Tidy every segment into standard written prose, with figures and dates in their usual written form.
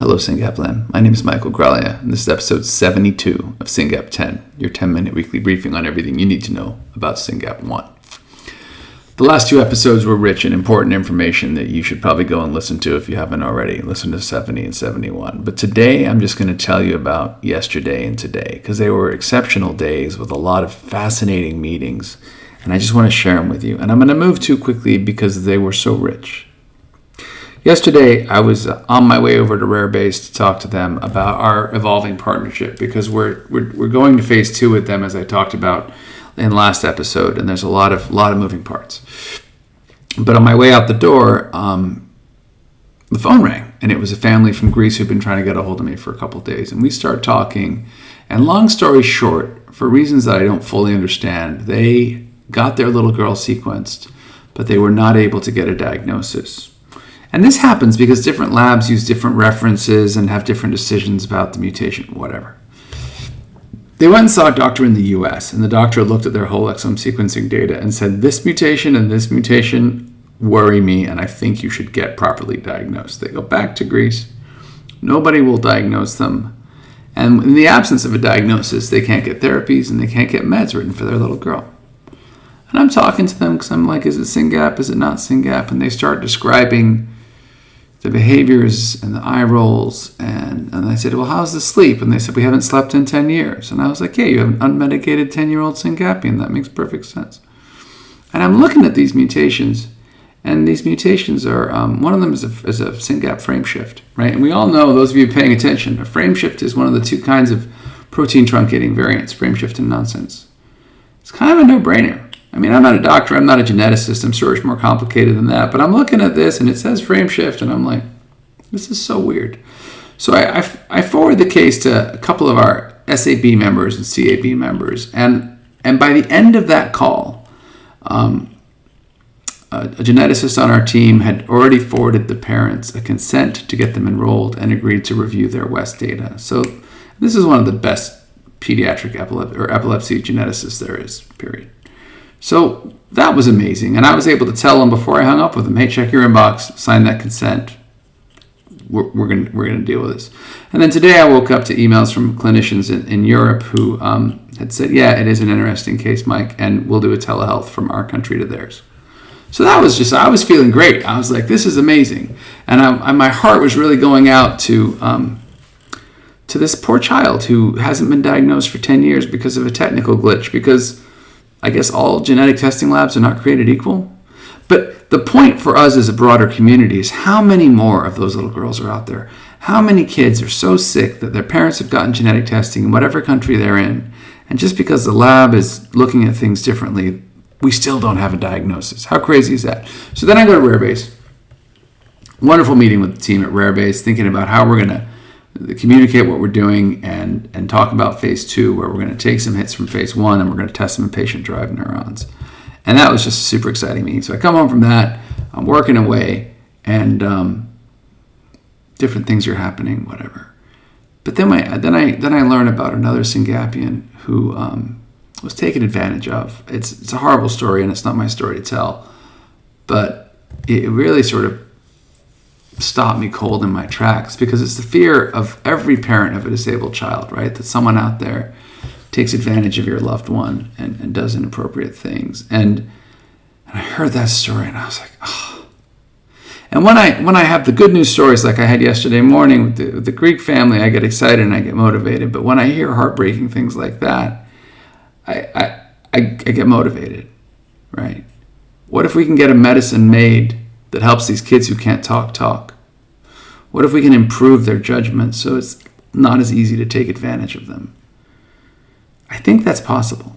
Hello, Syngap land. My name is Michael Graglia, and this is episode 72 of Syngap 10, your 10-minute weekly briefing on everything you need to know about Syngap 1. The last two episodes were rich in important information that you should probably go and listen to if you haven't already. Listen to 70 and 71. But today, I'm just going to tell you about yesterday and today, because they were exceptional days with a lot of fascinating meetings, and I just want to share them with you. And I'm going to move too quickly because they were so rich. Yesterday, I was on my way over to Rarebase to talk to them about our evolving partnership because we're going to phase 2 with them, as I talked about in last episode, and there's a lot of moving parts. But on my way out the door, the phone rang, and it was a family from Greece who'd been trying to get a hold of me for a couple of days, and we start talking. And long story short, for reasons that I don't fully understand, they got their little girl sequenced, but they were not able to get a diagnosis. And this happens because different labs use different references and have different decisions about the mutation, whatever. They went and saw a doctor in the US, and the doctor looked at their whole exome sequencing data and said, this mutation and this mutation worry me, and I think you should get properly diagnosed. They go back to Greece. Nobody will diagnose them. And in the absence of a diagnosis, they can't get therapies and they can't get meds written for their little girl. And I'm talking to them because I'm like, is it Syngap? Is it not Syngap? And they start describing the behaviors and the eye rolls, and I said, well, how's the sleep? And they said, we haven't slept in 10 years. And I was like, yeah, you have an unmedicated 10-year-old Syngapian. That makes perfect sense. And I'm looking at these mutations, and these mutations are, one of them is a Syngap frame shift, right? And we all know, those of you paying attention, a frame shift is one of the two kinds of protein truncating variants, frame shift and nonsense. It's kind of a no-brainer. I mean, I'm not a doctor, I'm not a geneticist, I'm sure it's more complicated than that, but I'm looking at this and it says frame shift, and I'm like, this is so weird. So I forward the case to a couple of our SAB members and CAB members, and by the end of that call, a geneticist on our team had already forwarded the parents a consent to get them enrolled and agreed to review their West data. So this is one of the best pediatric epilepsy geneticists there is, period. So that was amazing. And I was able to tell them before I hung up with them, hey, check your inbox, sign that consent. We're gonna deal with this. And then today I woke up to emails from clinicians in Europe who had said, yeah, it is an interesting case, Mike, and we'll do a telehealth from our country to theirs. So that was I was feeling great. I was like, this is amazing. And my heart was really going out to this poor child who hasn't been diagnosed for 10 years because of a technical glitch, because I guess all genetic testing labs are not created equal. But the point for us as a broader community is how many more of those little girls are out there? How many kids are so sick that their parents have gotten genetic testing in whatever country they're in, and just because the lab is looking at things differently, we still don't have a diagnosis? How crazy is that? So then I go to Rarebase. Wonderful meeting with the team at Rarebase, thinking about how we're going to communicate what we're doing and talk about phase 2, where we're going to take some hits from phase 1 and we're going to test them in patient-derived neurons. And that was just a super exciting meeting. So I come home from that, I'm working away, and different things are happening, whatever. But then I learn about another Syngapian who was taken advantage of. It's a horrible story, and it's not my story to tell, but it really sort of stop me cold in my tracks, because it's the fear of every parent of a disabled child, right? That someone out there takes advantage of your loved one and does inappropriate things. And I heard that story and I was like, oh. And when I have the good news stories like I had yesterday morning with the Greek family, I get excited and I get motivated. But when I hear heartbreaking things like that, I get motivated, right? What if we can get a medicine made that helps these kids who can't talk? What if we can improve their judgment so it's not as easy to take advantage of them? I think that's possible.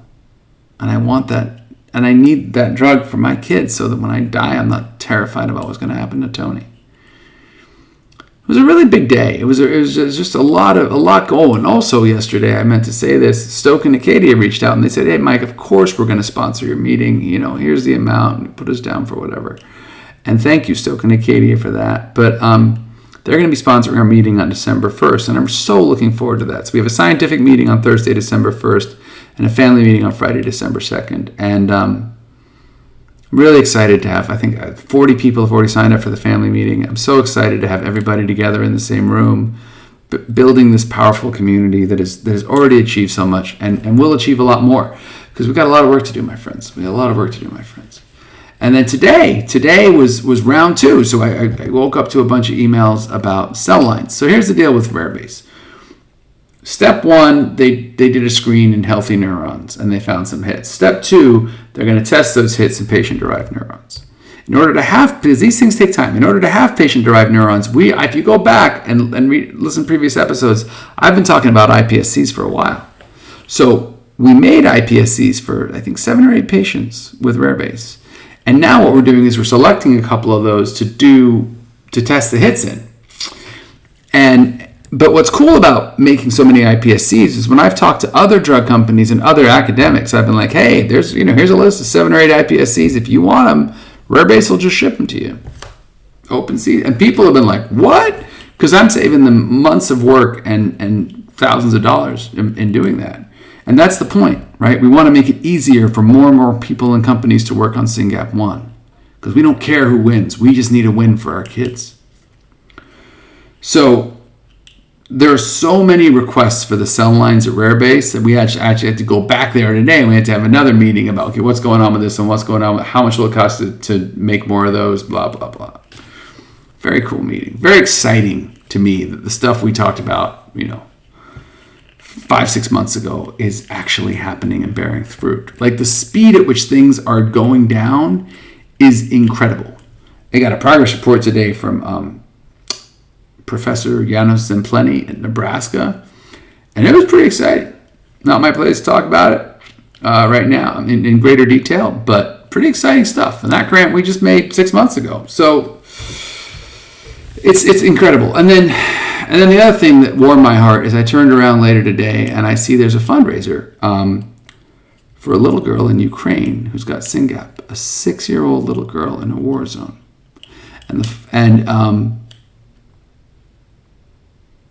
And I want that. And I need that drug for my kids so that when I die, I'm not terrified about what's going to happen to Tony. It was a really big day. It was just a lot going. Also yesterday, I meant to say this, Stoke and Acadia reached out and they said, hey, Mike, of course we're going to sponsor your meeting. Here's the amount, and put us down for whatever. And thank you, Stoke and Acadia, for that. But they're going to be sponsoring our meeting on December 1st, and I'm so looking forward to that. So we have a scientific meeting on Thursday, December 1st, and a family meeting on Friday, December 2nd. And I'm really excited to have, I think 40 people have already signed up for the family meeting. I'm so excited to have everybody together in the same room, building this powerful community that has already achieved so much and will achieve a lot more, because we've got a lot of work to do, my friends. We got a lot of work to do, my friends. And then today was round 2. So I woke up to a bunch of emails about cell lines. So here's the deal with Rarebase. Step 1, they did a screen in healthy neurons and they found some hits. Step 2, they're going to test those hits in patient-derived neurons. In order to have, because these things take time, in order to have patient-derived neurons, if you go back and listen to previous episodes, I've been talking about iPSCs for a while. So we made iPSCs for, I think, 7 or 8 patients with Rarebase. And now what we're doing is we're selecting a couple of those to test the hits in. But what's cool about making so many iPSCs is when I've talked to other drug companies and other academics, I've been like, hey, here's a list of 7 or 8 iPSCs. If you want them, Rarebase will just ship them to you. Open seat. And people have been like, what? Because I'm saving them months of work and thousands of dollars in doing that. And that's the point, right? We want to make it easier for more and more people and companies to work on Syngap 1. Because we don't care who wins. We just need a win for our kids. So there are so many requests for the cell lines at Rarebase that we actually had to go back there today, and we had to have another meeting about, okay, what's going on with this and what's going on with how much will it cost to make more of those, blah, blah, blah. Very cool meeting. Very exciting to me that the stuff we talked about, 5-6 months ago is actually happening and bearing fruit. Like the speed at which things are going down is incredible. I got a progress report today from Professor Zempleni in Nebraska, and it was pretty exciting. Not my place to talk about it right now in greater detail, but pretty exciting stuff. And that grant we just made 6 months ago. So it's incredible. And then the other thing that warmed my heart is I turned around later today and I see there's a fundraiser for a little girl in Ukraine who's got Syngap, a 6-year-old little girl in a war zone. And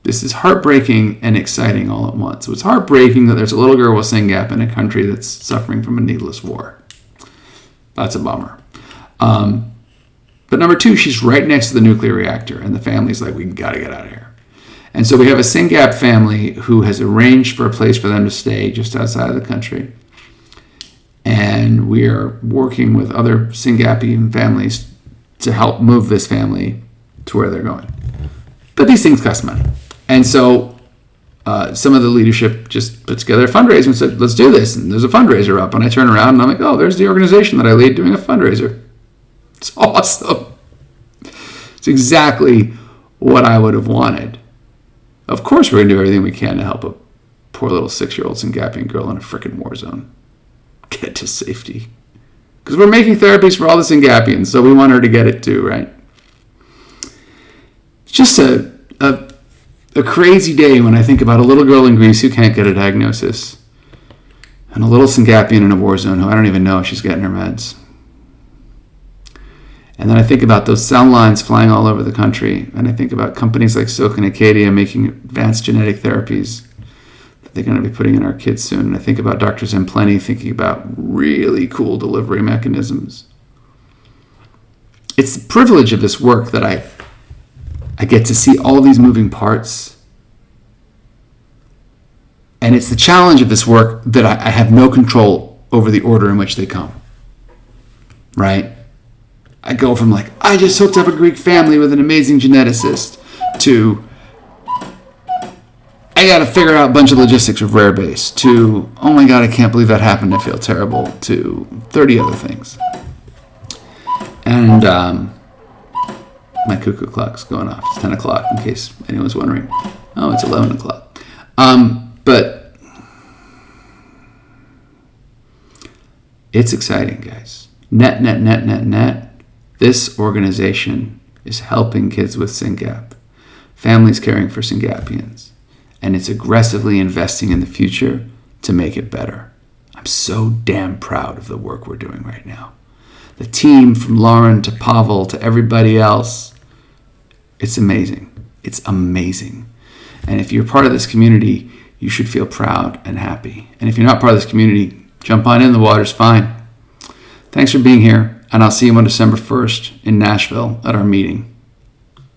this is heartbreaking and exciting all at once. So it's heartbreaking that there's a little girl with Syngap in a country that's suffering from a needless war. That's a bummer. But number 2, she's right next to the nuclear reactor, and the family's like, we got to get out of here. And so we have a Syngap family who has arranged for a place for them to stay just outside of the country. And we are working with other Syngapian families to help move this family to where they're going. But these things cost money. And so some of the leadership just put together a fundraiser and said, let's do this. And there's a fundraiser up. And I turn around and I'm like, oh, there's the organization that I lead doing a fundraiser. It's awesome. It's exactly what I would have wanted. Of course, we're going to do everything we can to help a poor little 6-year-old Syngapian girl in a frickin' war zone get to safety. Because we're making therapies for all the Syngapians, so we want her to get it too, right? It's just a crazy day when I think about a little girl in Greece who can't get a diagnosis and a little Syngapian in a war zone who I don't even know if she's getting her meds. And then I think about those cell lines flying all over the country. And I think about companies like Silk and Acadia making advanced genetic therapies that they're going to be putting in our kids soon. And I think about Dr. Zempleni thinking about really cool delivery mechanisms. It's the privilege of this work that I get to see all these moving parts. And it's the challenge of this work that I have no control over the order in which they come. Right? I go from like, I just hooked up a Greek family with an amazing geneticist, to I got to figure out a bunch of logistics with Rarebase, to, oh my God, I can't believe that happened, I feel terrible, to 30 other things. And my cuckoo clock's going off. It's 10 o'clock, in case anyone's wondering. Oh, it's 11 o'clock. But it's exciting, guys. Net. This organization is helping kids with Syngap, families caring for Syngapians, and it's aggressively investing in the future to make it better. I'm so damn proud of the work we're doing right now. The team, from Lauren to Pavel to everybody else, it's amazing. It's amazing. And if you're part of this community, you should feel proud and happy. And if you're not part of this community, jump on in. The water's fine. Thanks for being here. and I'll see you on December 1st in Nashville at our meeting.